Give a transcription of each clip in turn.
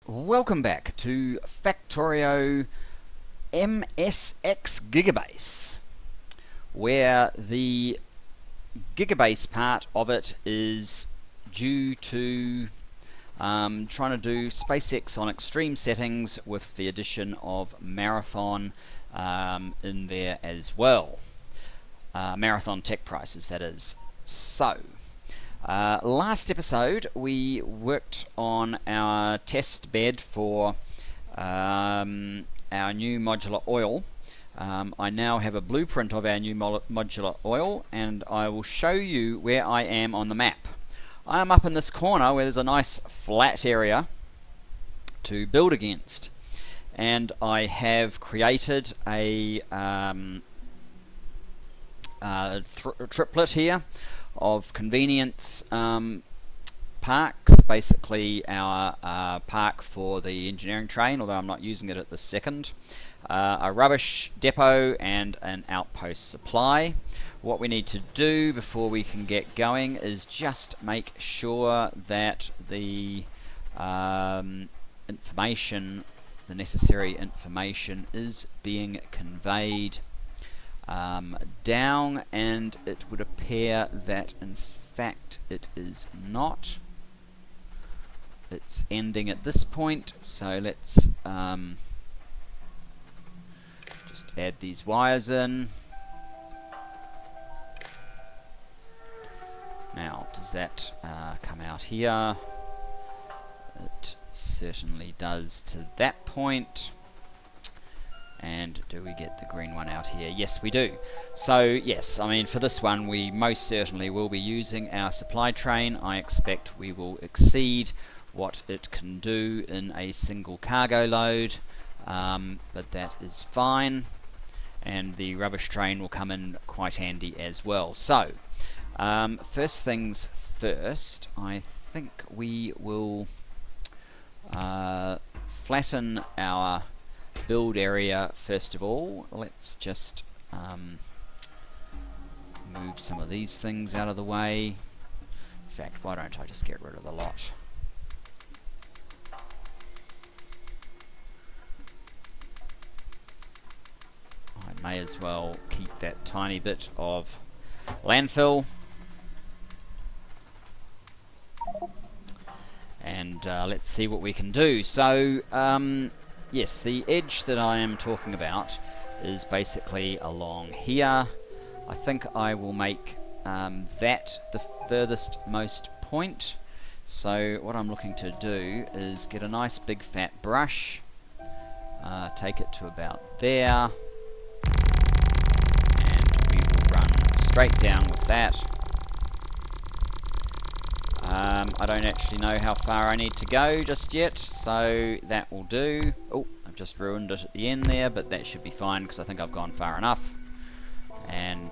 Welcome back to Factorio MSX Gigabase, where the Gigabase part of it is due to trying to do SpaceX on extreme settings with the addition of Marathon in there as well. Marathon tech prices, that is. So, last episode we worked on our test bed for our new modular oil. I now have a blueprint of our new modular oil, and I will show you where I am on the map. I am up in this corner where there's a nice flat area to build against, and I have created a triplet here of convenience parks, basically our park for the engineering train, although I'm not using it at this second, a rubbish depot and an outpost supply. What we need to do before we can get going is just make sure that the information, the necessary information, is being conveyed down, and it would appear that in fact it is not. It's ending at this point, so let's just add these wires in. Now, does that come out here? It certainly does to that point. And do we get the green one out here? Yes, we do. So yes, I mean, for this one we most certainly will be using our supply train. I expect we will exceed what it can do in a single cargo load, but that is fine, and the rubbish train will come in quite handy as well. So first things first, I think we will flatten our build area first of all. Let's just move some of these things out of the way. In fact, why don't I just get rid of the lot? I may as well keep that tiny bit of landfill. And let's see what we can do. So yes, the edge that I am talking about is basically along here. I think I will make that the furthest most point. So what I'm looking to do is get a nice big fat brush, take it to about there, and we will run straight down with that. I don't actually know how far I need to go just yet, so that will do. Oh, I've just ruined it at the end there, but that should be fine because I think I've gone far enough. And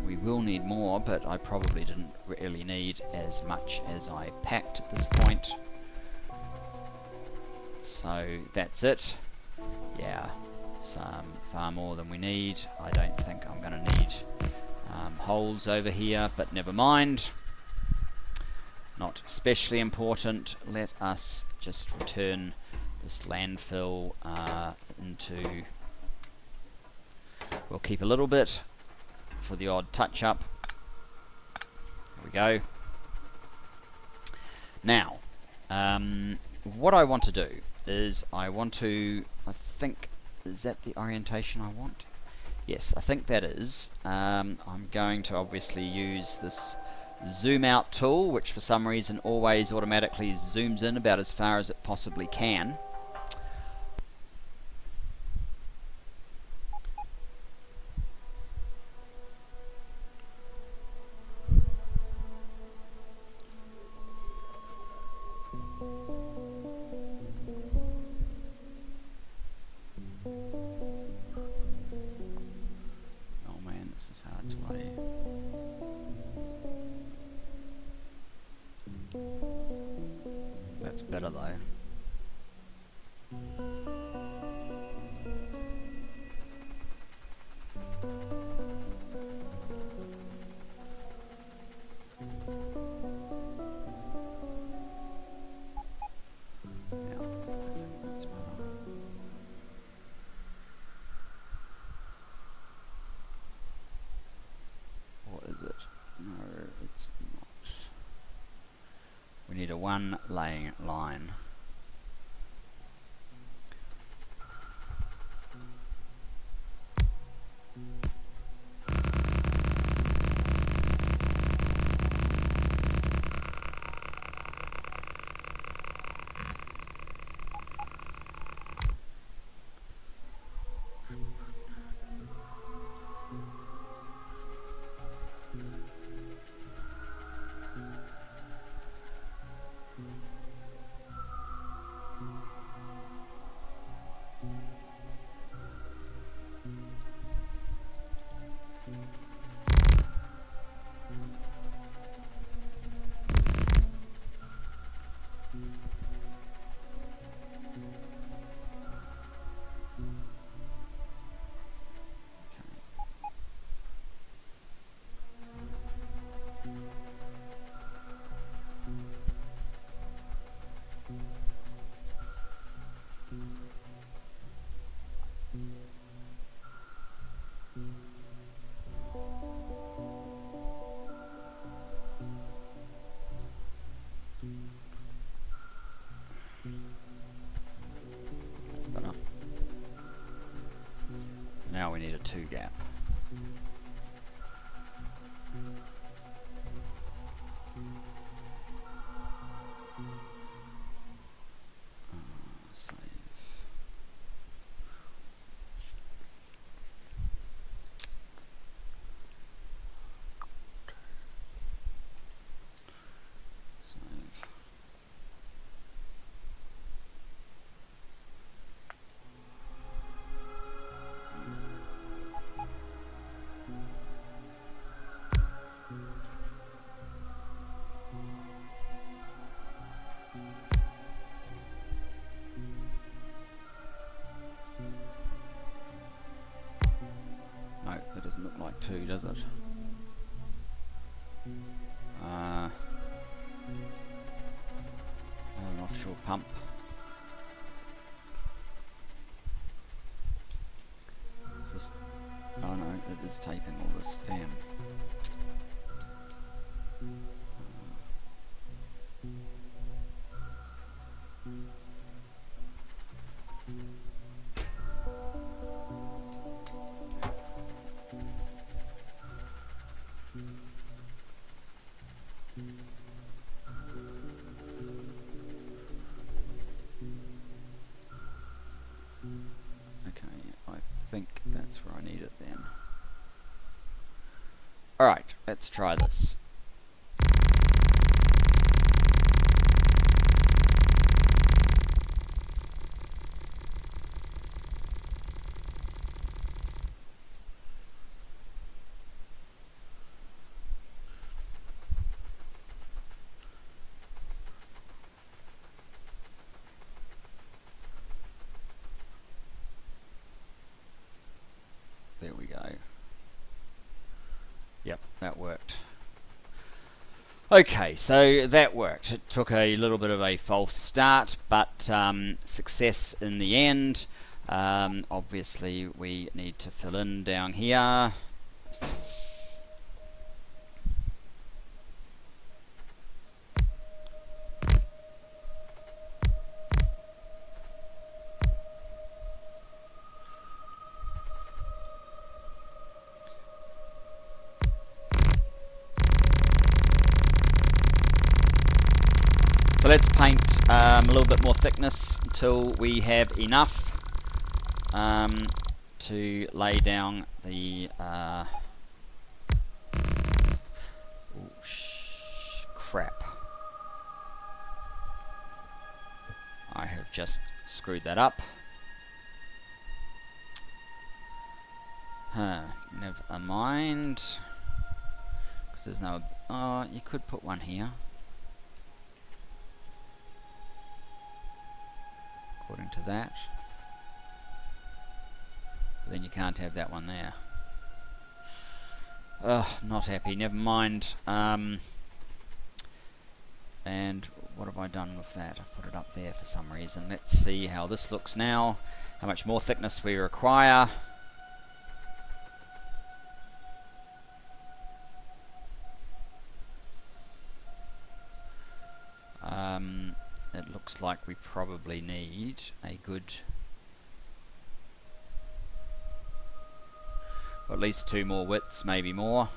we will need more, but I probably didn't really need as much as I packed at this point. So that's it. Yeah, it's far more than we need. I don't think I'm going to need holes over here, but never mind. Not especially important. Let us just return this landfill into... We'll keep a little bit for the odd touch-up. There we go. Now, what I want to do is I think, is that the orientation I want? Yes, I think that is. I'm going to obviously use this zoom out tool, which for some reason always automatically zooms in about as far as it possibly can. Is hard to lay. That's better though. need a one laying line. That's better. Now we need a 2 gap. Save. No, that doesn't look like 2, does it? An offshore pump. Is this, oh no, it is taping all this, damn. Okay, I think that's where I need it then. Alright, let's try this. There we go. Yep, that worked. Okay, so that worked. It took a little bit of a false start, but success in the end. Obviously, we need to fill in down here. So let's paint a little bit more thickness until we have enough to lay down the crap. I have just screwed that up. Never mind. Because there's no... Oh, you could put one here. According to that. But then you can't have that one there. Not happy. Never mind. And what have I done with that? I put it up there for some reason. Let's see how this looks now. How much more thickness we require. it looks like we probably need a good, or at least 2 more widths, maybe more.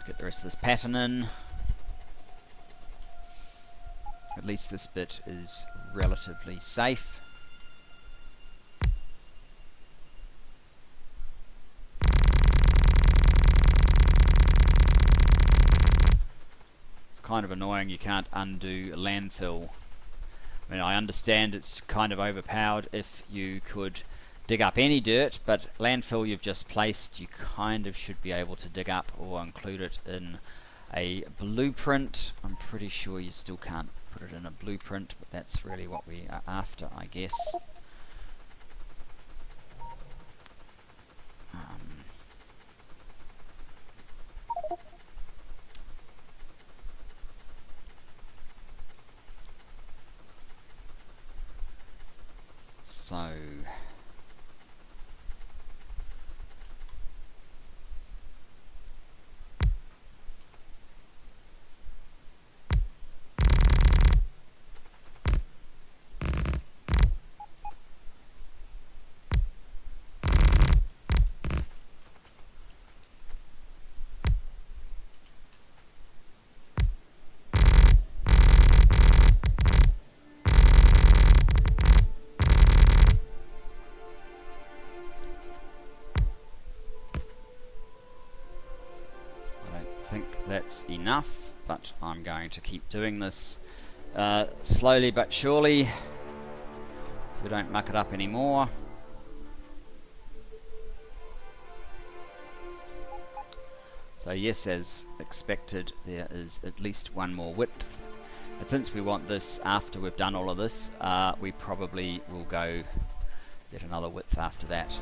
Get the rest of this pattern in. At least this bit is relatively safe. It's kind of annoying you can't undo landfill. I mean, I understand it's kind of overpowered if you could dig up any dirt, but landfill you've just placed, you kind of should be able to dig up or include it in a blueprint. I'm pretty sure you still can't put it in a blueprint, but that's really what we are after, I guess. So that's enough, but I'm going to keep doing this slowly but surely so we don't muck it up anymore. So yes, as expected, there is at least 1 more width, and since we want this after we've done all of this, we probably will go get another width after that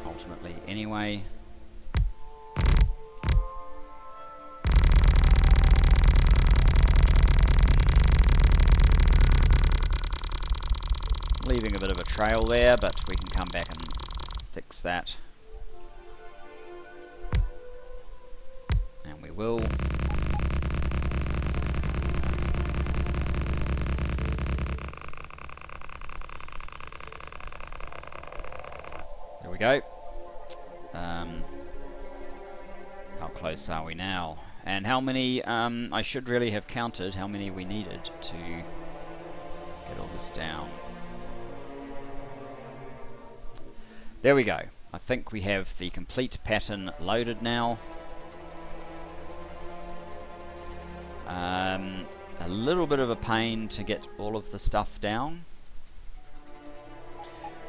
ultimately anyway. Leaving a bit of a trail there, but we can come back and fix that. And we will. There we go. How close are we now? And how many, I should really have counted how many we needed to get all this down. There we go. I think we have the complete pattern loaded now. A little bit of a pain to get all of the stuff down,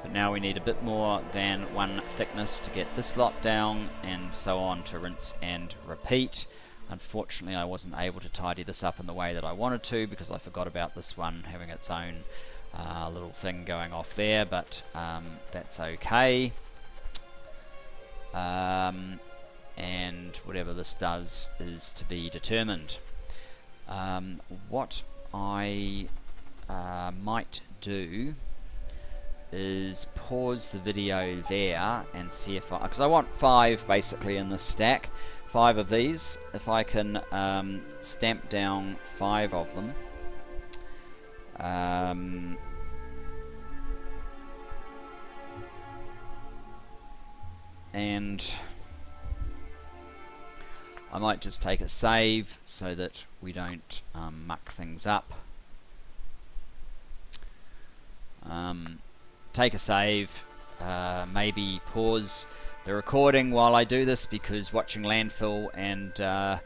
but now we need a bit more than 1 thickness to get this lot down, and so on to rinse and repeat. Unfortunately, I wasn't able to tidy this up in the way that I wanted to because I forgot about this one having its own little thing going off there, but that's okay. And whatever this does is to be determined. What I might do is pause the video there and see if because I want 5 basically in this stack, 5 of these. If I can stamp down 5 of them, and I might just take a save so that we don't muck things up. Take a save, maybe pause the recording while I do this, because watching landfill and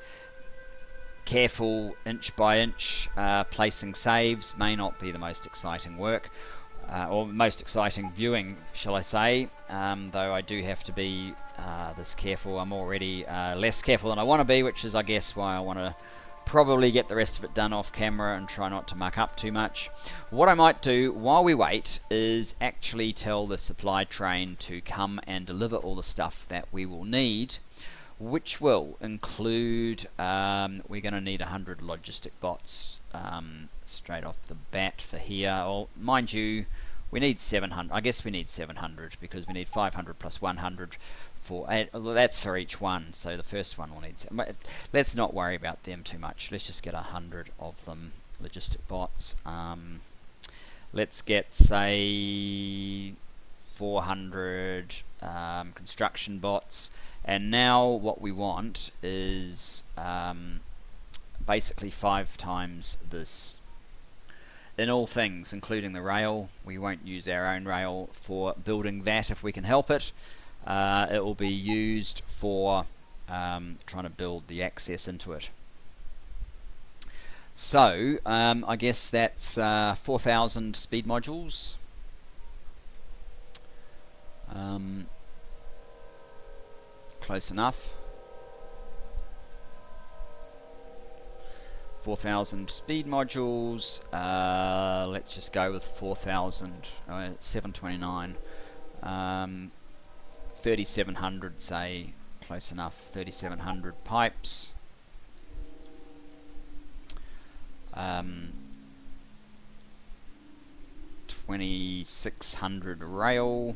careful inch by inch placing saves may not be the most exciting work, or most exciting viewing, shall I say, though I do have to be this careful. I'm already less careful than I want to be, which is I guess why I want to probably get the rest of it done off camera and try not to muck up too much. What I might do while we wait is actually tell the supply train to come and deliver all the stuff that we will need, which will include, we're going to need 100 logistic bots straight off the bat for here. Well, mind you, we need 700. I guess we need 700 because we need 500 plus 100 well, that's for each one, so the first one will need, let's not worry about them too much. Let's just get 100 of them, logistic bots. Let's get, say, 400 construction bots, and now what we want is basically 5 times this. In all things, including the rail, we won't use our own rail for building that if we can help it. It will be used for trying to build the access into it. So I guess that's 4,000 speed modules. Close enough. 4,000 speed modules. Let's just go with 4,000. 729. 3,700, say, close enough. 3,700 pipes. 2,600 rail.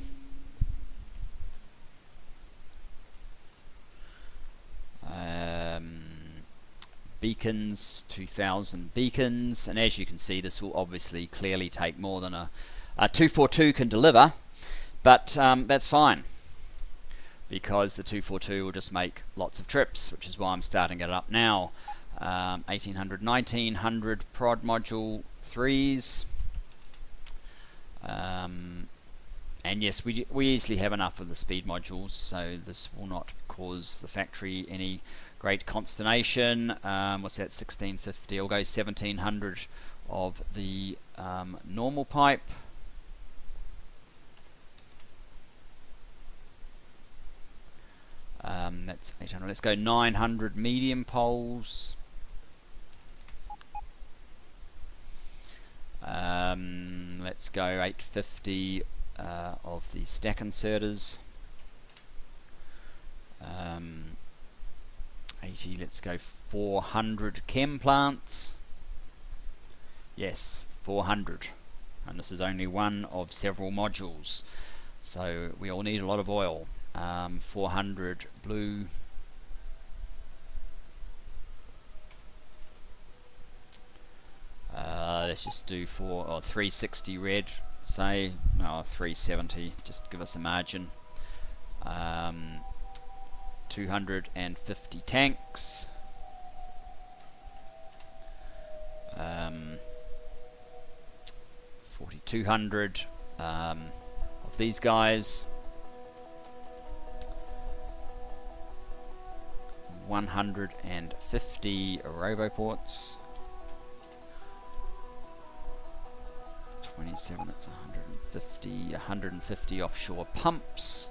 Beacons, 2,000 beacons, and as you can see, this will obviously clearly take more than a 242 can deliver, but that's fine, because the 242 will just make lots of trips, which is why I'm starting it up now. 1,800, 1,900 prod module 3s, and yes, we easily have enough of the speed modules, so this will not cause the factory any great consternation. What's that, 1,650? I'll go 1,700 of the normal pipe. That's 800. Let's go 900 medium poles. Let's go 850 of the stack inserters. 80, let's go 400 chem plants. Yes, 400. And this is only one of several modules, so we all need a lot of oil. 400 blue. Let's just do 360 red, say. No, 370, just give us a margin. 250 tanks. 4,200 of these guys. 150 roboports. 27, that's 150. 150 offshore pumps.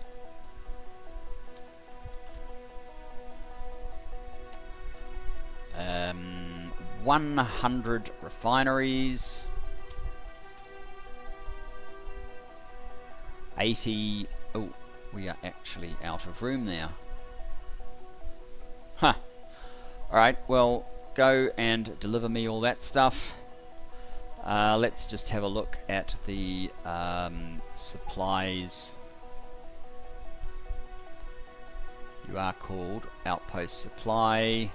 100 refineries. 80. Oh, we are actually out of room there. Huh. Alright, well, go and deliver me all that stuff. Let's just have a look at the supplies. You are called Outpost Supply.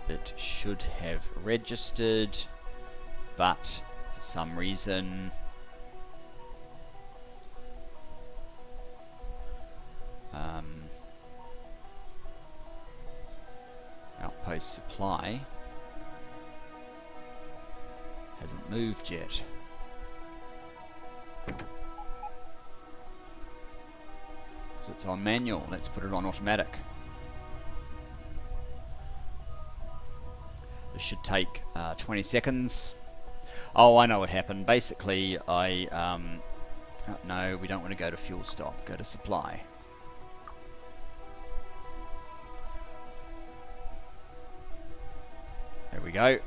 It should have registered, but for some reason Outpost Supply hasn't moved yet. So it's on manual. Let's put it on automatic. This should take 20 seconds. Oh, I know what happened. Basically, no, we don't want to go to fuel stop. Go to supply. There we go.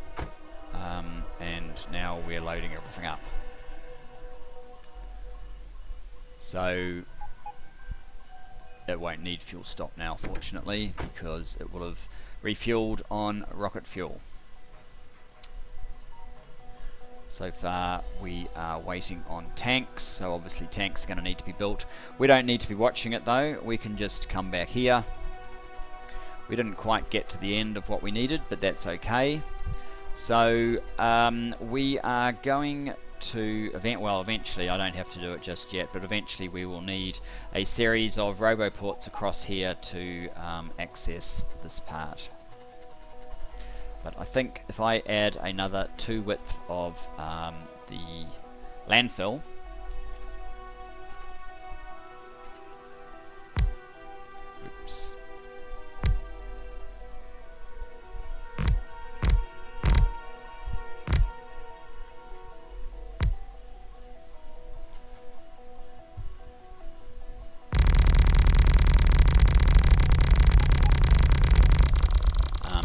And now we're loading everything up. So it won't need fuel stop now, fortunately, because it will have refueled on rocket fuel. So far we are waiting on tanks, so obviously tanks are going to need to be built. We don't need to be watching it though, we can just come back here. We didn't quite get to the end of what we needed, but that's okay. So we are going to eventually, I don't have to do it just yet, but eventually we will need a series of roboports across here to access this part. But I think if I add another 2 width of the landfill, oops,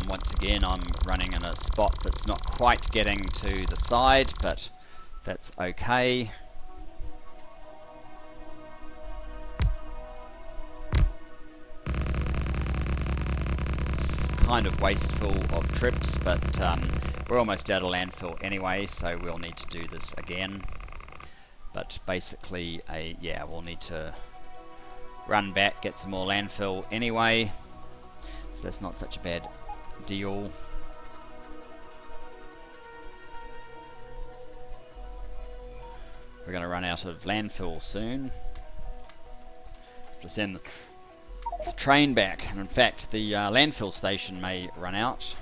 once again I'm running in a spot that's not quite getting to the side, but that's okay. It's kind of wasteful of trips, but we're almost out of landfill anyway, so we'll need to do this again. But basically, yeah, we'll need to run back, get some more landfill anyway, so that's not such a bad deal. We're going to run out of landfill soon. Just send the train back, and in fact the landfill station may run out.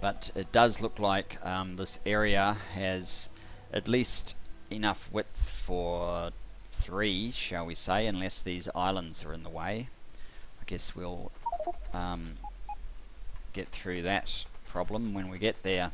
But it does look like this area has at least enough width for 3, shall we say, unless these islands are in the way. I guess we'll get through that problem when we get there.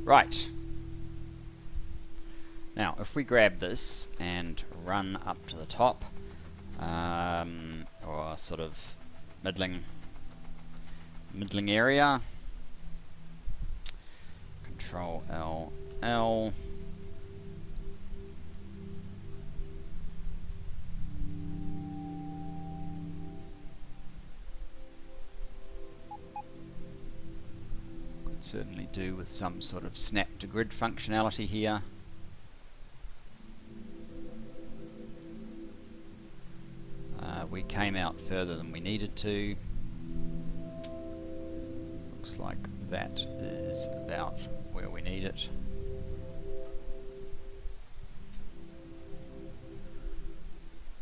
Right, now if we grab this and run up to the top, or sort of middling area, Control L, certainly do with some sort of snap to grid functionality here. We came out further than we needed to. Looks like that is about where we need it.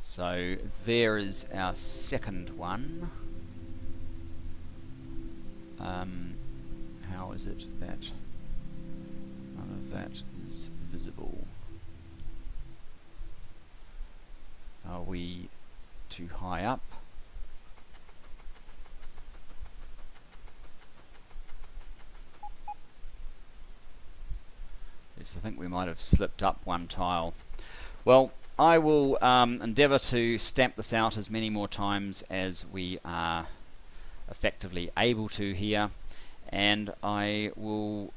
So there is our second one. How is it that none of that is visible? Are we too high up? Yes, I think we might have slipped up one tile. Well, I will endeavour to stamp this out as many more times as we are effectively able to here, and I will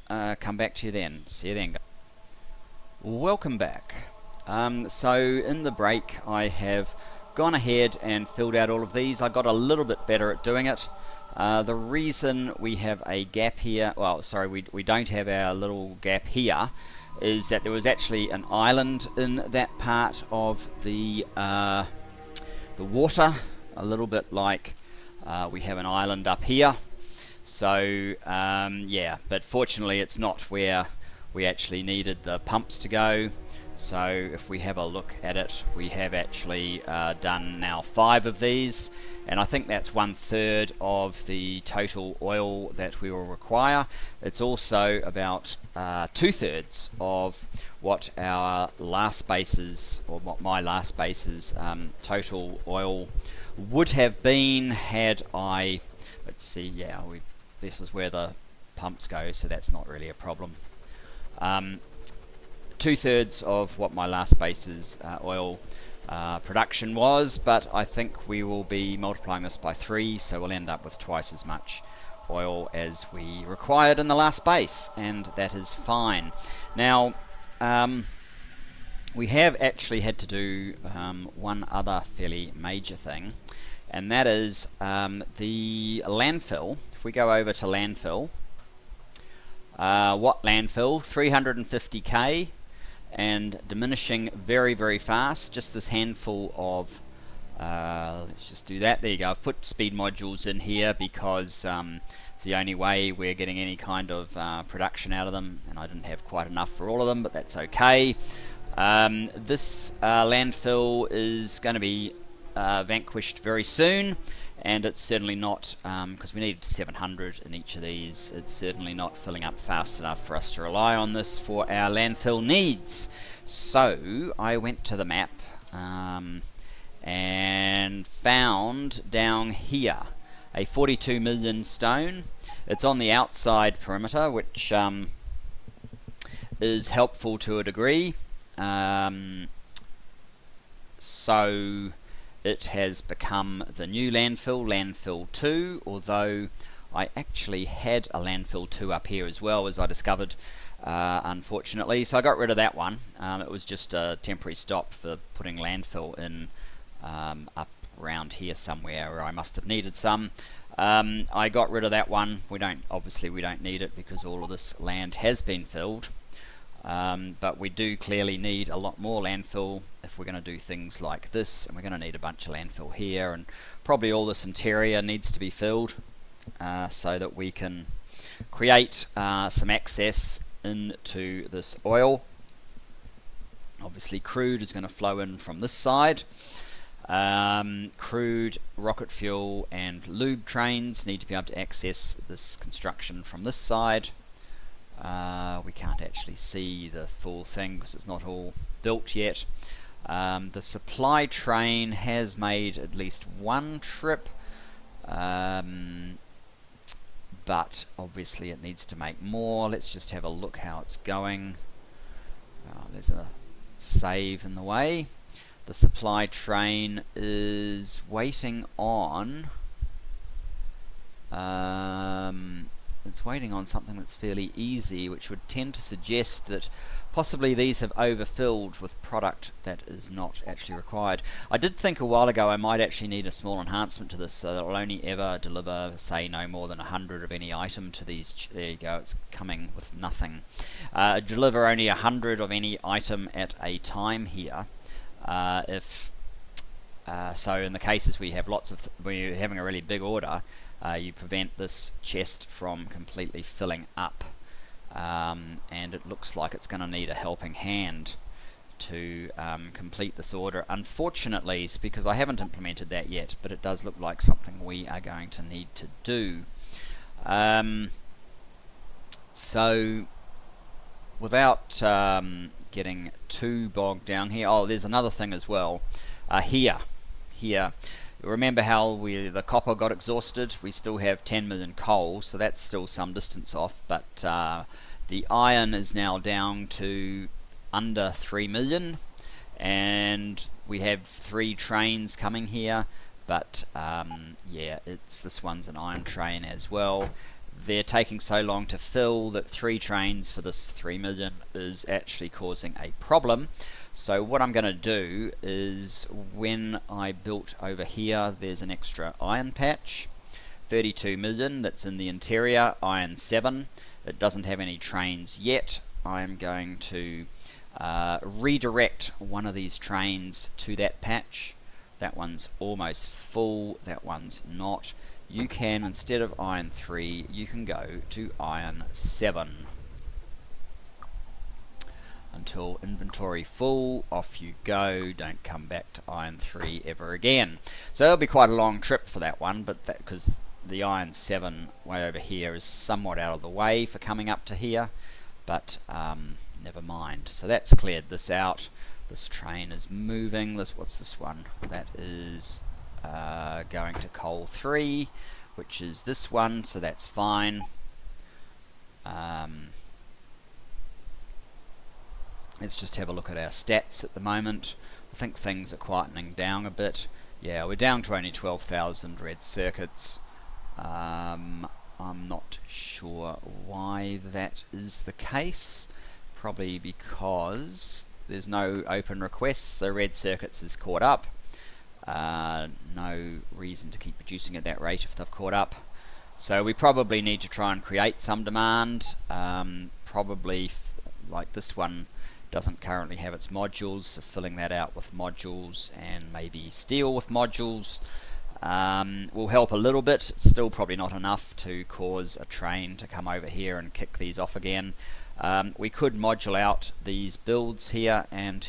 come back to you then. See you then. Welcome back. So in the break I have gone ahead and filled out all of these. I got a little bit better at doing it. The reason we have a gap here, well sorry, we don't have our little gap here, is that there was actually an island in that part of the water, a little bit like we have an island up here. So yeah, but fortunately it's not where we actually needed the pumps to go. So if we have a look at it, we have actually done now 5 of these, and I think that's 1/3 of the total oil that we will require. It's also about 2/3 of what our last base's, or what my last base's total oil would have been had I, let's see, yeah, this is where the pumps go, so that's not really a problem. 2/3 of what my last base's oil production was, but I think we will be multiplying this by 3, so we'll end up with twice as much oil as we required in the last base, and that is fine. Now, we have actually had to do one other fairly major thing, and that is the landfill. If we go over to landfill, what landfill? 350k, and diminishing very, very fast. Just this handful of, let's just do that. There you go. I've put speed modules in here because it's the only way we're getting any kind of production out of them, and I didn't have quite enough for all of them, but that's okay. This landfill is going to be vanquished very soon, and it's certainly not, because we need 700 in each of these, it's certainly not filling up fast enough for us to rely on this for our landfill needs. So I went to the map and found down here a 42 million stone. It's on the outside perimeter, which is helpful to a degree. So it has become the new landfill, landfill 2, although I actually had a landfill 2 up here as well, as I discovered, unfortunately. So I got rid of that one. It was just a temporary stop for putting landfill in up around here somewhere where I must have needed some. I got rid of that one. Obviously we don't need it because all of this land has been filled. But we do clearly need a lot more landfill if we're going to do things like this, and we're going to need a bunch of landfill here, and probably all this interior needs to be filled so that we can create some access into this oil. Obviously crude is going to flow in from this side. Crude, rocket fuel and lube trains need to be able to access this construction from this side. We can't actually see the full thing because it's not all built yet. The supply train has made at least one trip, but obviously it needs to make more. Let's just have a look how it's going. There's a save in the way. The supply train is waiting on it's waiting on something that's fairly easy, which would tend to suggest that possibly these have overfilled with product that is not actually required. I did think a while ago I might actually need a small enhancement to this so that it'll only ever deliver, say, no more than 100 of any item to these. There you go, it's coming with nothing. Deliver only 100 of any item at a time here. So in the cases where you have lots of, when you're having a really big order, you prevent this chest from completely filling up, and it looks like it's going to need a helping hand to complete this order. Unfortunately, it's because I haven't implemented that yet, but it does look like something we are going to need to do. So without getting too bogged down here, oh, there's another thing as well. Here. Remember how the copper got exhausted? We still have 10 million coal, so that's still some distance off, but the iron is now down to under 3 million, and we have 3 trains coming here, but yeah, this one's an iron train as well. They're taking so long to fill that 3 trains for this 3 million is actually causing a problem. So what I'm going to do is, when I built over here, there's an extra iron patch, 32 million, that's in the interior, iron 7. It doesn't have any trains yet. I'm going to redirect one of these trains to that patch. That one's almost full, that one's not. You can, instead of iron 3, you can go to iron 7. until inventory full. Off you go. Don't come back to iron 3 ever again. So it'll be quite a long trip for that one, but that because the iron 7 way over here is somewhat out of the way for coming up to here, but never mind. So that's cleared this out. This train is moving. What's this one? That is going to coal 3, which is this one, so that's fine. Let's just have a look at our stats at the moment. I think things are quietening down a bit. Yeah, we're down to only 12,000 red circuits. I'm not sure why that is the case. Probably because there's no open requests, so red circuits is caught up. No reason to keep producing at that rate if they've caught up. So we probably need to try and create some demand. Probably like this one doesn't currently have its modules, so filling that out with modules and maybe steel with modules will help a little bit. It's still probably not enough to cause a train to come over here and kick these off again. We could module out these builds here and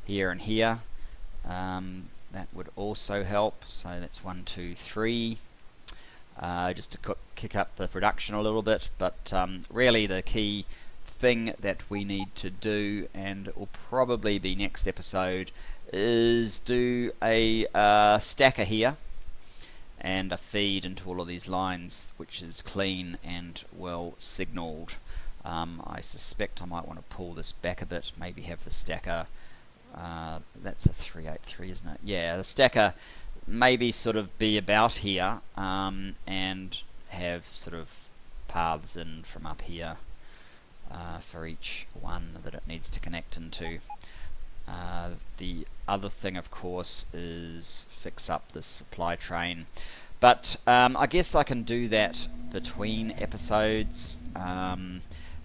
here and here. That would also help. So that's 1, 2, 3. Just to kick up the production a little bit, but really the key thing that we need to do, and it will probably be next episode, is do a stacker here and a feed into all of these lines which is clean and well signaled. I suspect I might want to pull this back a bit, maybe have the stacker, that's a 383, isn't it? Yeah, the stacker maybe sort of be about here, and have sort of paths in from up here for each one that it needs to connect into. The other thing, of course, is fix up this supply train, but I guess I can do that between episodes,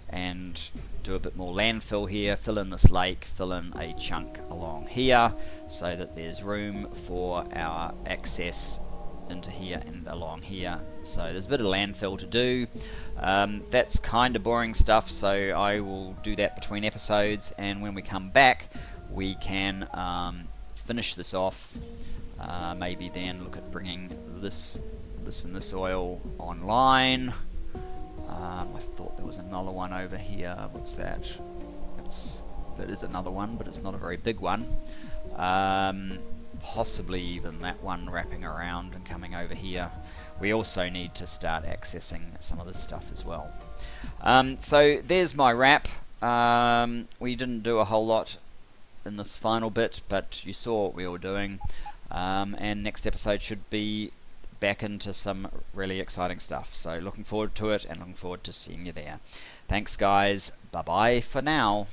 and do a bit more landfill here, fill in this lake, fill in a chunk along here so that there's room for our access into here and along here. So there's a bit of landfill to do. That's kind of boring stuff, so I will do that between episodes, and when we come back we can finish this off. Maybe then look at bringing this and this oil online. I thought there was another one over here. What's that? That is another one, but it's not a very big one. Possibly even that one wrapping around and coming over here. We also need to start accessing some of this stuff as well. So there's my wrap. We didn't do a whole lot in this final bit, but you saw what we were doing. And next episode should be back into some really exciting stuff. So looking forward to it, and looking forward to seeing you there. Thanks guys. Bye bye for now.